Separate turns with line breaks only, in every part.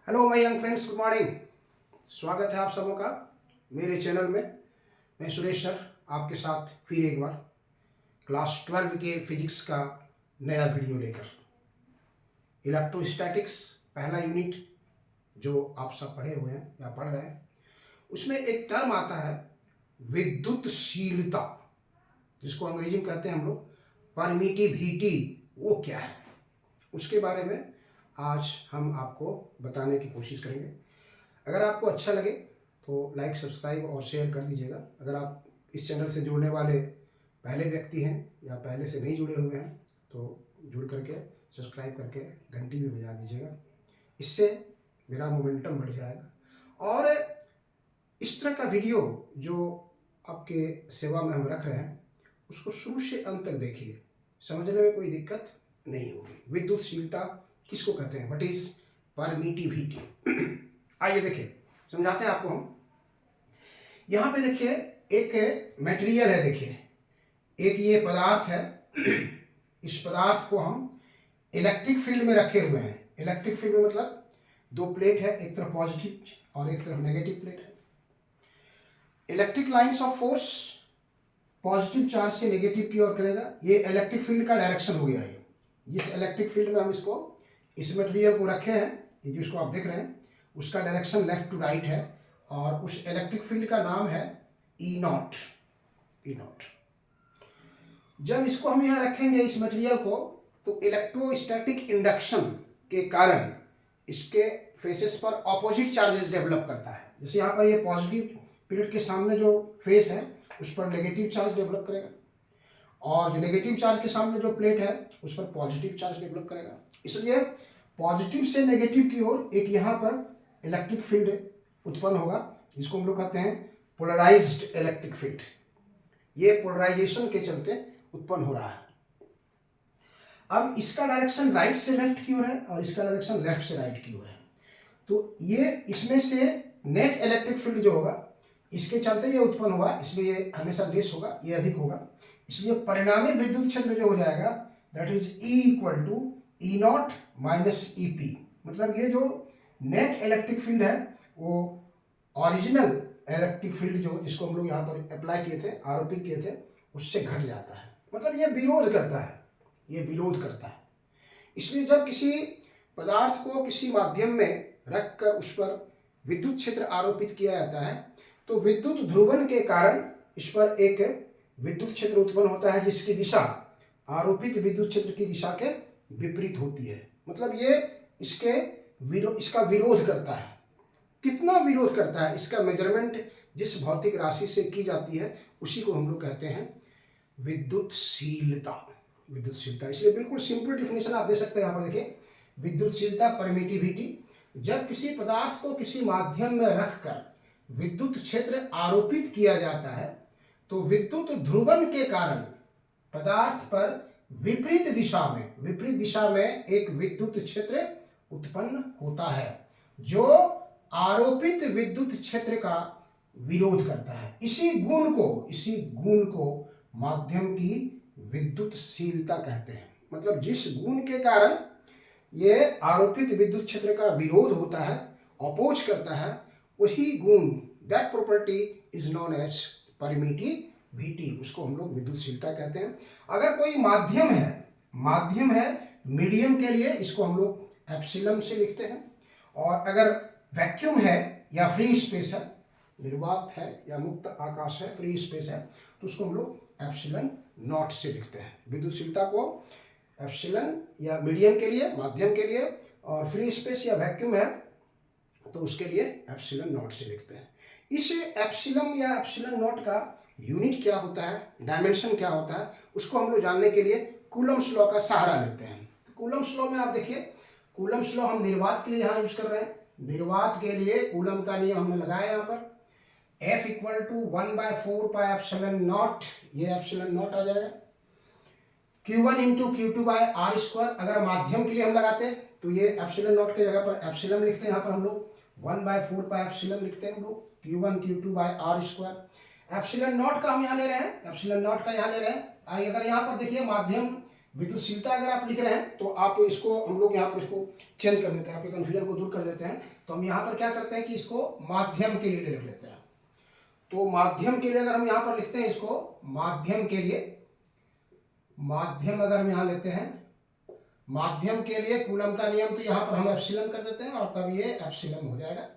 Hello my young friends, good morning. स्वागत है आप सबों का मेरे चैनल में। मैं सुरेश सर आपके साथ फिर एक बार क्लास 12 के फिजिक्स का नया वीडियो लेकर। इलेक्ट्रोस्टैटिक्स पहला यूनिट जो आप सब पढ़े हुए हैं या पढ़ रहे हैं, उसमें एक टर्म आता है विद्युतशीलता, जिसको अंग्रेजी में कहते हैं हम लोग परमिटिविटी। वो क्या है, उसके बारे में आज हम आपको बताने की कोशिश करेंगे। अगर आपको अच्छा लगे तो लाइक, सब्सक्राइब और शेयर कर दीजिएगा। अगर आप इस चैनल से जुड़ने वाले पहले व्यक्ति हैं या पहले से नहीं जुड़े हुए हैं तो जुड़ करके सब्सक्राइब करके घंटी भी बजा दीजिएगा। इससे मेरा मोमेंटम बढ़ जाएगा। और इस तरह का वीडियो जो आपके सेवा में हम रख रहे हैं उसको शुरू से अंत तक देखिए, समझने में कोई दिक्कत नहीं होगी। विद्युतशीलता किसको कहते हैं, व्हाट इज परमिटिविटी। आइए देखिए, समझाते हैं आपको हम। यहाँ पे देखिए एक मटेरियल है, देखिए एक ये पदार्थ है। इस पदार्थ को हम इलेक्ट्रिक फील्ड में रखे हुए हैं। इलेक्ट्रिक फील्ड में मतलब दो प्लेट है, एक तरफ पॉजिटिव और एक तरफ नेगेटिव प्लेट है। Electric lines of force positive charge से नेगेटिव की ओर करेगा। ये इलेक्ट्रिक फील्ड का डायरेक्शन हो गया है। जिस इलेक्ट्रिक फील्ड में हम इसको इस मटेरियल को रखे हैं, ये जो इसको आप देख रहे हैं, उसका डायरेक्शन लेफ्ट टू राइट है और उस इलेक्ट्रिक फील्ड का नाम है ई नॉट। E not. जब इसको हम यहाँ रखेंगे इस मटेरियल को, तो इलेक्ट्रोस्टैटिक इंडक्शन के कारण इसके फेसेस पर ऑपोजिट चार्जेस डेवलप करता है। जैसे यहाँ पर ये पॉजिटिव प्लेट के सामने जो फेस है उस पर नेगेटिव चार्ज डेवलप करेगा, और जो नेगेटिव चार्ज के सामने जो प्लेट है उस पर पॉजिटिव चार्ज डेवलप करेगा। इसलिए पॉजिटिव से नेगेटिव की ओर एक यहाँ पर इलेक्ट्रिक फील्ड उत्पन्न होगा, जिसको हम लोग कहते हैं पोलराइज्ड इलेक्ट्रिक फील्ड। ये पोलराइजेशन के चलते उत्पन्न हो रहा है। अब इसका डायरेक्शन राइट से लेफ्ट की ओर है और इसका डायरेक्शन लेफ्ट से राइट की ओर है। तो ये इसमें से नेट इलेक्ट्रिक फील्ड जो होगा इसके चलते ये उत्पन्न होगा, इसलिए ये हमेशा लेस होगा, ये अधिक होगा। इसलिए परिणामी विद्युत क्षेत्र जो हो जाएगा that is E equal to E naught minus E P. मतलब ये जो नेट इलेक्ट्रिक फील्ड है वो ओरिजिनल इलेक्ट्रिक फील्ड जो जिसको हम लोग यहाँ पर अप्लाई किए थे, आरोपित किए थे, उससे घट जाता है। मतलब ये विरोध करता है, ये विरोध करता है। इसलिए जब किसी पदार्थ को किसी माध्यम में रखकर उस पर विद्युत क्षेत्र आरोपित किया जाता है तो विद्युत ध्रुवण के कारण इस पर एक विद्युत क्षेत्र उत्पन्न होता है जिसकी दिशा आरोपित विद्युत क्षेत्र की दिशा के विपरीत होती है। मतलब ये इसका विरोध करता है। कितना विरोध करता है, इसका मेजरमेंट जिस भौतिक राशि से की जाती है उसी को हम लोग कहते हैं विद्युतशीलता। विद्युतशीलता, इसलिए बिल्कुल सिंपल डिफिनेशन आप दे सकते हैं यहाँ पर देखिए। विद्युतशीलता, परमिटिविटी, जब किसी पदार्थ को किसी माध्यम में रखकर विद्युत क्षेत्र आरोपित किया जाता है तो विद्युत ध्रुवण के कारण पदार्थ पर विपरीत दिशा में एक विद्युत क्षेत्र उत्पन्न होता है जो आरोपित विद्युत क्षेत्र का विरोध करता है। इसी गुण को माध्यम की विद्युतशीलता कहते हैं। मतलब जिस गुण के कारण ये आरोपित विद्युत क्षेत्र का विरोध होता है, अपोज करता है, वही गुण, that property is known as permittivity, उसको हम लोग विद्युतशीलता कहते हैं। अगर कोई माध्यम है मीडियम के लिए इसको हम लोग एप्सिलम से लिखते हैं, और अगर वैक्यूम है या फ्री स्पेस है, निर्वात है या मुक्त आकाश है, फ्री स्पेस है, तो उसको हम लोग एप्सिलन नॉट से लिखते हैं। विद्युतशीलता को एप्सिलन या मीडियम के लिए, माध्यम के लिए, और फ्री स्पेस या वैक्यूम है तो उसके लिए एप्सिलन नॉट से लिखते हैं। इस एप्सिलम या एप्सिलन नॉट का यूनिट क्या होता है, डायमेंशन क्या होता है, उसको हम लोग जानने के लिए कूलम्ब्स लॉ का सहारा लेते हैं। कूलम्ब्स लॉ में आप देखिए, कूलम्ब्स लॉ हम निर्वात के लिए यहाँ यूज कर रहे हैं। निर्वात के लिए कूलम का नियम हमने लगाया यहाँ पर, F equal to 1/4 pi epsilon naught, ये एप्सिलॉन नॉट आ जाएगा। Q1 into Q2 by r square, अगर माध्यम के लिए हम लगाते हैं तो ये एप्सिलॉन नॉट की जगह पर एप्सिलम लिखते हैं। यहाँ पर हम लोग 1/4 पाई एप्सिलम लिखते हैं हम लोग, Q1 Q2 by r square. Epsilon naught का हम यहाँ ले रहे हैं, एप्सिलॉन नॉट का यहाँ ले रहे हैं। अगर यहाँ पर देखिए माध्यम विद्युतशीलता अगर आप लिख रहे हैं तो आप इसको, हम लोग यहाँ पर इसको चेंज कर देते हैं, आपके कन्फ्यूजन को दूर कर देते हैं। तो हम यहाँ पर क्या करते हैं कि इसको माध्यम के लिए लिख लेते हैं। तो माध्यम के लिए अगर हम यहाँ पर लिखते हैं इसको माध्यम के लिए, माध्यम अगर हम यहाँ लेते हैं, माध्यम के लिए कूलम का नियम, तो यहाँ पर हम एप्सिलन कर देते हैं और तब ये एप्सिलन हो जाएगा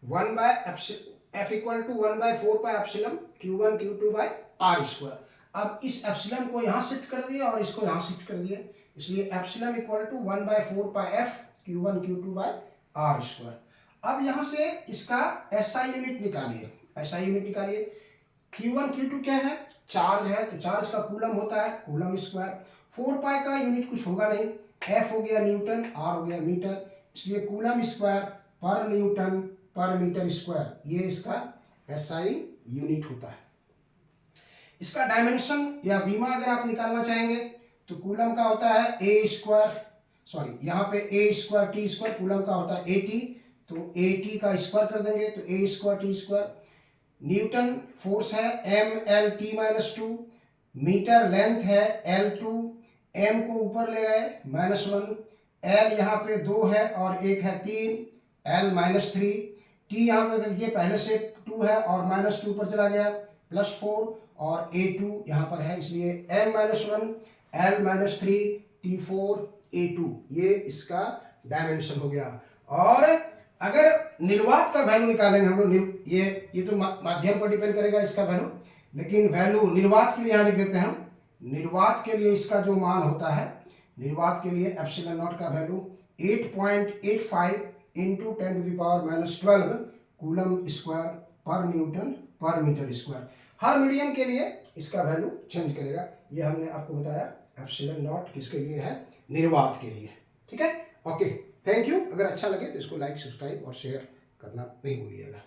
1/F equal to 1/4 pi epsilon Q1 Q2 by r square. अब इस एप्सिलन को यहाँ शिफ्ट कर दिए और इसको यहाँ शिफ्ट कर दिए, इसलिए epsilon equal to 1/4 pi F Q1 Q2 by r square. अब यहाँ से इसका SI यूनिट निकालिए, SI यूनिट निकालिए। Q1 Q2 क्या है, चार्ज है, तो चार्ज का कूलम होता है कूलम स्क्वायर। 4 पाई का यूनिट कुछ होगा नहीं, F हो गया न्यूटन, R हो गया मीटर, इसलिए कूलम स्क्वायर पर न्यूटन पर मीटर स्क्वायर, ये इसका SI यूनिट होता है। इसका डायमेंशन या बीमा अगर आप निकालना चाहेंगे तो कूलम का होता है A स्क्वायर, सॉरी यहाँ पे A square T square, coulomb का होता है AT, तो AT का स्क्वायर कर देंगे तो A square T square. Newton force है MLT-2, मीटर लेंथ है L2, M को ऊपर ले गए -1, L यहाँ पे 2 है और 1 है 3, L -3, T यहाँ पे देखिए पहले से 2 है और -2 पर चला गया +4 और A2 यहाँ पर है, इसलिए M-1 L-3 T4 A2, ये इसका डायमेंशन हो गया। और अगर निर्वात का वैल्यू निकालेंगे हम लोग, ये तो माध्यम पर डिपेंड करेगा इसका वैल्यू, लेकिन वैल्यू निर्वात के लिए यहाँ लिख देते हैं हम। निर्वात के लिए इसका जो मान होता है, निर्वात के लिए एप्सिलॉन नॉट का वैल्यू 8.85 इंटू 10⁻⁻12 कूलम स्क्वायर पर न्यूटन पर मीटर स्क्वायर। हर मीडियम के लिए इसका वैल्यू चेंज करेगा। ये हमने आपको बताया एप्सिलॉन नॉट किसके लिए है, निर्वात के लिए। ठीक है, ओके, थैंक यू। अगर अच्छा लगे तो इसको लाइक, सब्सक्राइब और शेयर करना नहीं भूलिएगा।